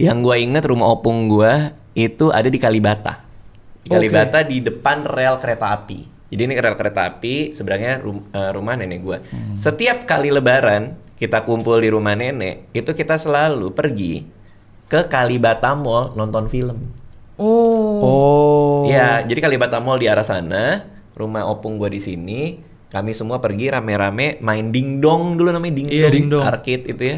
Yang gue inget rumah opung gue itu ada di Kalibata. Kalibata di depan rel kereta api. Jadi ini rel kereta api, sebenarnya rumah nenek gue. Setiap kali lebaran kita kumpul di rumah nenek, itu kita selalu pergi ke Kalibata Mall nonton film. Oh. Ya, jadi Kalibata Mall di arah sana, rumah opung gue di sini. Kami semua pergi rame-rame main dingdong dulu namanya, dingdong, Iya, dingdong. arcade itu ya.